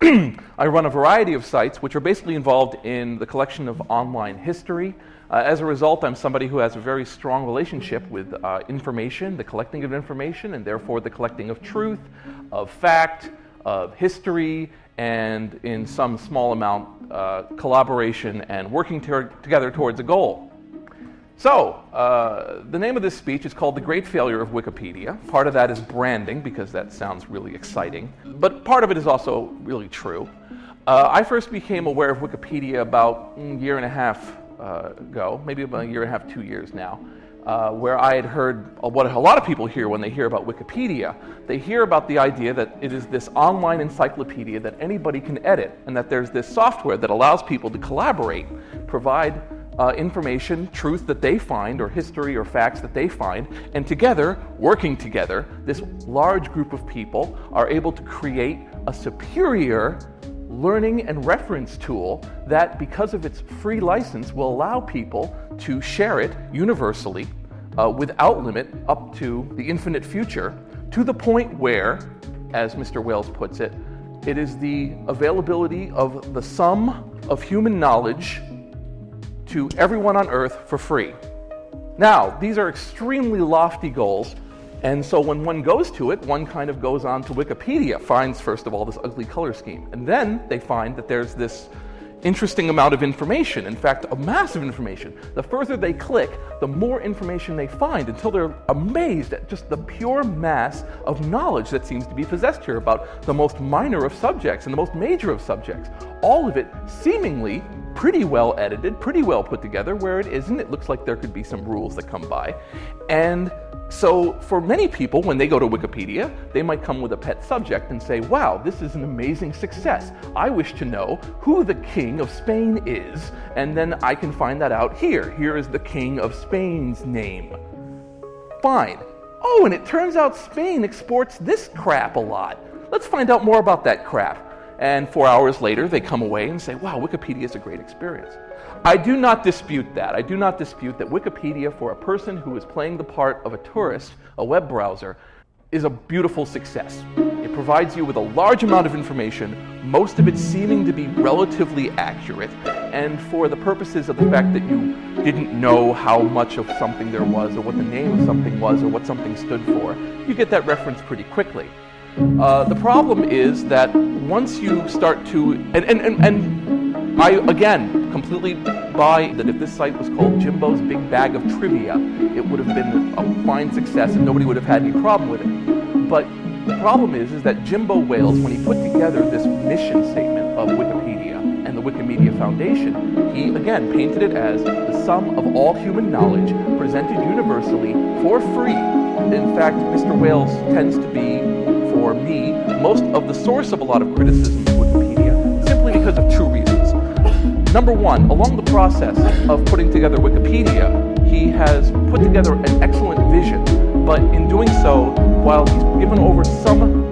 I run a variety of sites which are basically involved in the collection of online history. As a result, I'm somebody who has a very strong relationship with information, the collecting of information, and therefore the collecting of truth, of fact, of history, and in some small amount, collaboration and working together towards a goal. So, the name of this speech is called The Great Failure of Wikipedia. Part of that is branding, because that sounds really exciting, but part of it is also really true. I first became aware of Wikipedia about a year and a half ago, maybe about a year and a half, 2 years now, where I had heard what a lot of people hear when they hear about Wikipedia. They hear about the idea that it is this online encyclopedia that anybody can edit, and that there's this software that allows people to collaborate, provide information, truth that they find, or history or facts that they find, and together, working together, this large group of people are able to create a superior learning and reference tool that, because of its free license, will allow people to share it universally, without limit, up to the infinite future, to the point where, as Mr. Wales puts it, it is the availability of the sum of human knowledge to everyone on Earth for free. Now, these are extremely lofty goals, and so when one goes to it, one kind of goes on to Wikipedia, finds first of all this ugly color scheme, and then they find that there's this interesting amount of information, in fact, a massive information. The further they click, the more information they find, until they're amazed at just the pure mass of knowledge that seems to be possessed here about the most minor of subjects and the most major of subjects. All of it seemingly pretty well edited, pretty well put together. Where it isn't, it looks like there could be some rules that come by. And so for many people, when they go to Wikipedia, they might come with a pet subject and say, wow, this is an amazing success. I wish to know who the King of Spain is, and then I can find that out here. Here is the King of Spain's name. Fine. Oh, and it turns out Spain exports this crap a lot. Let's find out more about that crap. And 4 hours later, they come away and say, wow, Wikipedia is a great experience. I do not dispute that. I do not dispute that Wikipedia, for a person who is playing the part of a tourist, a web browser, is a beautiful success. It provides you with a large amount of information, most of it seeming to be relatively accurate, and for the purposes of the fact that you didn't know how much of something there was, or what the name of something was, or what something stood for, you get that reference pretty quickly. The problem is that once you start to, and I, again, completely buy that if this site was called Jimbo's Big Bag of Trivia, it would have been a fine success and nobody would have had any problem with it. But the problem is that Jimbo Wales, when he put together this mission statement of Wikipedia and the Wikimedia Foundation, he, again, painted it as the sum of all human knowledge presented universally for free. In fact, Mr. Wales tends to be, for me, most of the source of a lot of criticism of Wikipedia, simply because of two reasons. Number one, along the process of putting together Wikipedia, he has put together an excellent vision, but in doing so, while he's given over some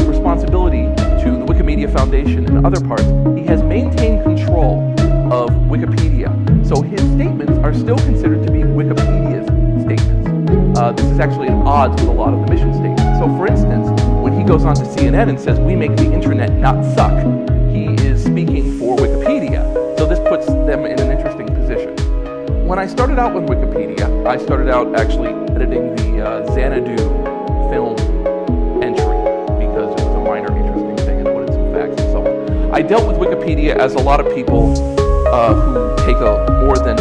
responsibility to the Wikimedia Foundation and other parts, he has maintained control of Wikipedia. So his statements are still considered to be Wikipedia's statements. This is actually at odds with a lot of the mission statements. So for instance, when he goes on to CNN and says, we make the internet not suck, he is speaking for Wikipedia. So this puts them in an interesting position. When I started out with Wikipedia, I started out actually editing the Xanadu film entry, because it was a minor interesting thing and put in some facts and so on. I dealt with Wikipedia as a lot of people who take a more than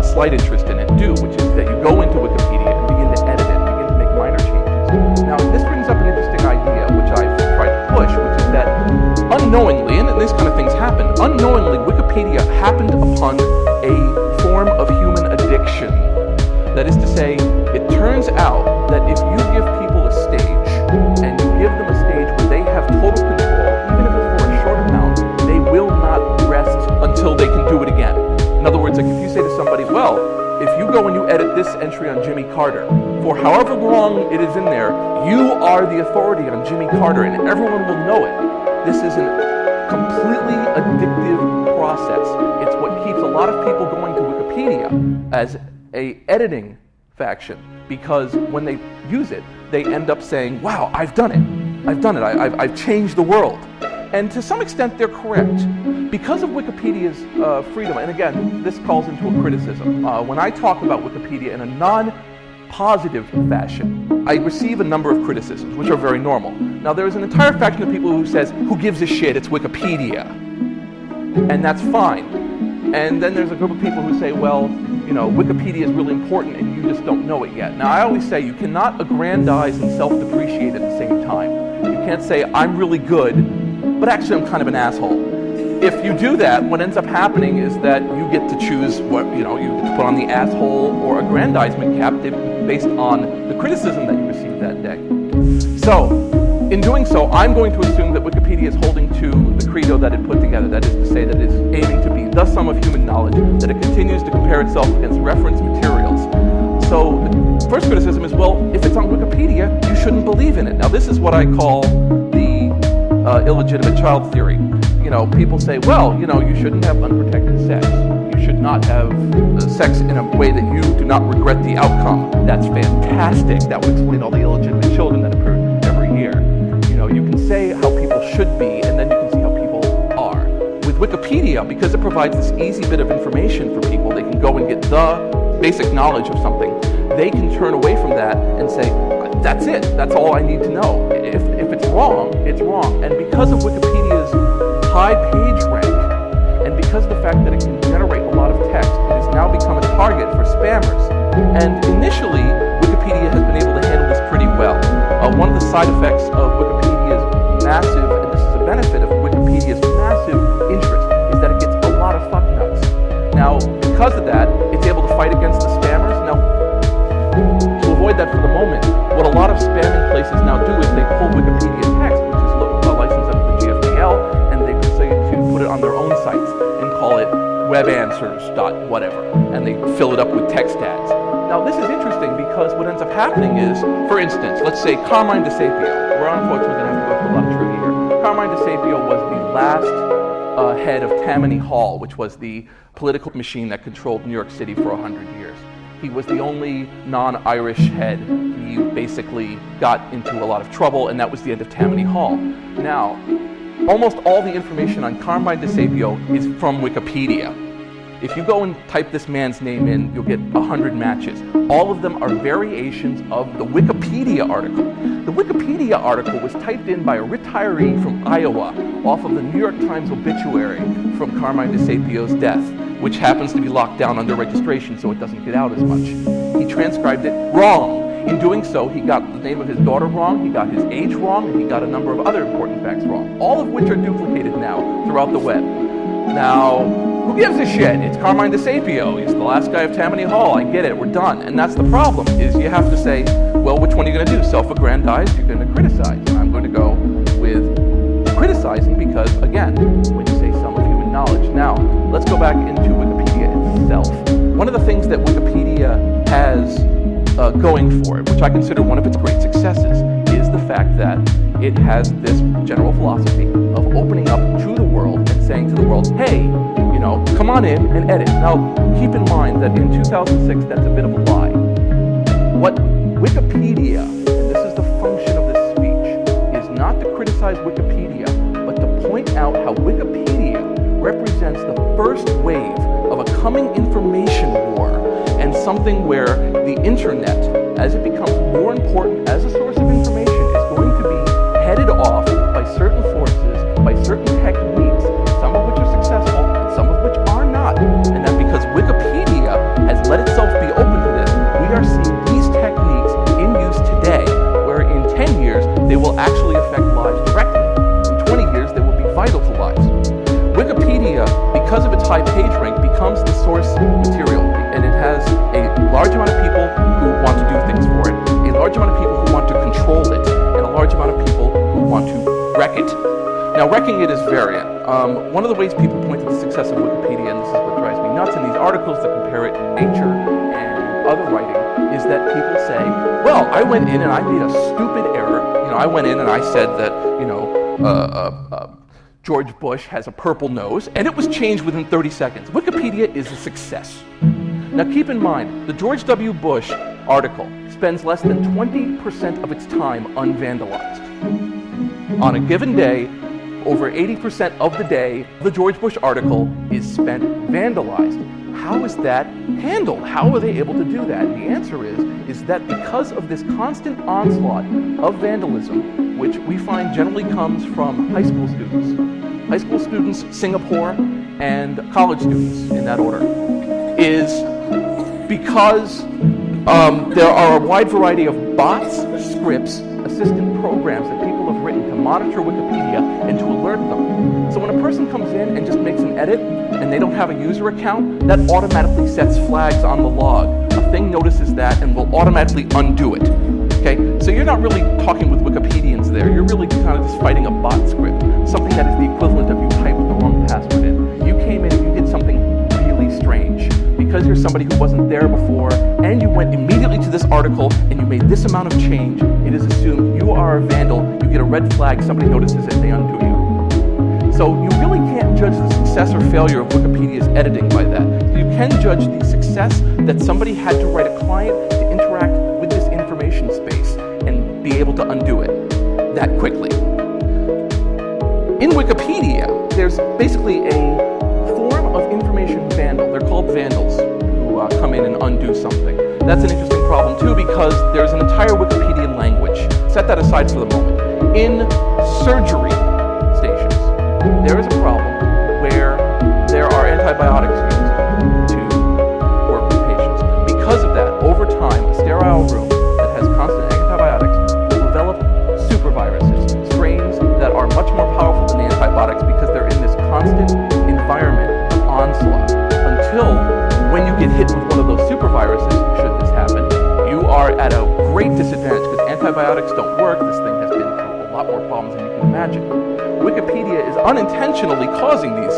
slight interest in it do, which is that you go into Wikipedia and begin to edit it, begin to make minor changes. Now, this brings up an interesting idea, which I've tried to push, which is that unknowingly, and these kind of things happen, unknowingly, Wikipedia happened upon a form of human addiction. That is to say, it turns out that if you give people a stage, and you give them a stage where they have total control, even if it's for a short amount, they will not rest until they can do it again. In other words, like if you say to somebody, well, if you go and you edit this entry on Jimmy Carter, for however long it is in there, you are the authority on Jimmy Carter and everyone will know it. This is a completely addictive process. It's what keeps a lot of people going to Wikipedia as a editing faction, because when they use it, they end up saying, wow, I've done it. I've changed the world. And to some extent, they're correct. Because of Wikipedia's freedom, and again, this calls into a criticism. When I talk about Wikipedia in a non-positive fashion, I receive a number of criticisms, which are very normal. Now, there's an entire faction of people who says, who gives a shit, it's Wikipedia. And that's fine. And then there's a group of people who say, well, you know, Wikipedia is really important and you just don't know it yet. Now, I always say you cannot aggrandize and self-depreciate at the same time. You can't say, I'm really good, but actually I'm kind of an asshole. If you do that, what ends up happening is that you get to choose what, you know, you get to put on the asshole or aggrandizement cap based on the criticism that you received that day. So, in doing so, I'm going to assume that Wikipedia is holding to the credo that it put together, that is to say that it is aiming to be the sum of human knowledge, that it continues to compare itself against reference materials. So the first criticism is, well, if it's on Wikipedia, you shouldn't believe in it. Now this is what I call the illegitimate child theory. You know, people say, well, you know, you shouldn't have unprotected sex. You should not have sex in a way that you do not regret the outcome. That's fantastic. That would explain all the illegitimate children that occur every year. You know, you can say how people should be, and then you can see how people are. With Wikipedia, because it provides this easy bit of information for people, they can go and get the basic knowledge of something. They can turn away from that and say, that's it, that's all I need to know. If it's wrong, it's wrong. And because of Wikipedia's high page rank, and because of the fact that it can generate a lot of text, it has now become a target for spammers. And initially, Wikipedia has been able to handle this pretty well. One of the side effects of Wikipedia's massive, and this is a benefit of Wikipedia's massive interest, is that it gets a lot of fucknuts. Now, because of that, it's able to fight against the spammers. Now, to avoid that for the moment, what a lot of spamming places now do is they pull Wikipedia text, which is licensed under the GFDL, and they proceed to put it on their own sites and call it webanswers.whatever, and they fill it up with text ads. Now, this is interesting because what ends up happening is, for instance, let's say Carmine DeSapio. We're unfortunately going to have to go through a lot of trivia here. Carmine DeSapio was the last head of Tammany Hall, which was the political machine that controlled New York City for 100 years. He was the only non-Irish head. He basically got into a lot of trouble, and that was the end of Tammany Hall. Now, almost all the information on Carmine DeSapio is from Wikipedia. If you go and type this man's name in, you'll get 100 matches. All of them are variations of the Wikipedia article. The Wikipedia article was typed in by a retiree from Iowa off of the New York Times obituary from Carmine DeSapio's death, which happens to be locked down under registration so it doesn't get out as much. He transcribed it wrong. In doing so, he got the name of his daughter wrong, he got his age wrong, and he got a number of other important facts wrong, all of which are duplicated now throughout the web. Now, who gives a shit? It's Carmine DeSapio. He's the last guy of Tammany Hall. I get it. We're done. And that's the problem, is you have to say, well, which one are you going to do? Self-aggrandize? You're going to criticize. And I'm going to go with criticizing because, again, when you say sum of human knowledge. Now, let's go back into Wikipedia itself. One of the things that Wikipedia has going for it, which I consider one of its great successes, is the fact that it has this general philosophy of opening up to the world and saying to the world, hey, you know, come on in and edit. Now, keep in mind that in 2006, that's a bit of a lie. What Wikipedia, and this is the function of this speech, is not to criticize Wikipedia, but to point out how Wikipedia represents the first wave of a coming information war and something where the internet, as it becomes more important as a source of information, is going to be headed off by certain forces, by certain techniques, some of which are successful and some of which are not. And that because Wikipedia has let itself be open to this, we are seeing these techniques in use today, where in 10 years they will actually affect lives directly. In 20 years they will be vital to lives. Wikipedia, because of its high page rank, becomes the source material, and it has a large amount of people who want to do things for it, a large amount of people who want to control it, and a large amount of people who want to wreck it. Now, wrecking it is variant. One of the ways people point to the success of Wikipedia, and this is what drives me nuts in these articles that compare it to Nature and other writing, is that people say, well, I went in and I made a stupid error. You know, I went in and I said that, you know, George Bush has a purple nose, and it was changed within 30 seconds. Wikipedia is a success. Now keep in mind, the George W. Bush article spends less than 20% of its time unvandalized. On a given day, over 80% of the day, the George Bush article is spent vandalized. How is that handled? How are they able to do that? And the answer is that because of this constant onslaught of vandalism, which we find generally comes from high school students, Singapore, and college students in that order, is because there are a wide variety of bots, scripts, assistant programs that people have written to monitor Wikipedia and to alert them. So when a person comes in and just makes an edit and they don't have a user account, that automatically sets flags on the log. A thing notices that and will automatically undo it. Okay? So you're not really talking with Wikipedians there. You're really kind of just fighting a bot script, something that is the equivalent of you typed the wrong password in. You came in and you did something really strange. Because you're somebody who wasn't there before, and you went immediately to this article and you made this amount of change, it is assumed you are a vandal, you get a red flag, somebody notices it, they undo you. So you really can't judge the success or failure of Wikipedia's editing by that. You can judge the success that somebody had to write a client to interact with this information space and be able to undo it that quickly. In Wikipedia, there's basically a form of information vandal. They're called vandals who come in and undo something. That's an interesting problem too because there's an entire Wikipedian language. Set that aside for the moment. In surgery stations, there is a problem where there are antibiotics used to work with patients. Because of that, over time, a sterile room that has constant antibiotics will develop superviruses, strains that are much more powerful than the antibiotics because they're in this constant environment of onslaught. Until when you get hit with one of those superviruses, should this happen, you are at a great disadvantage because antibiotics don't work. This thing has been through a lot more problems than you can imagine. Wikipedia is unintentionally causing these.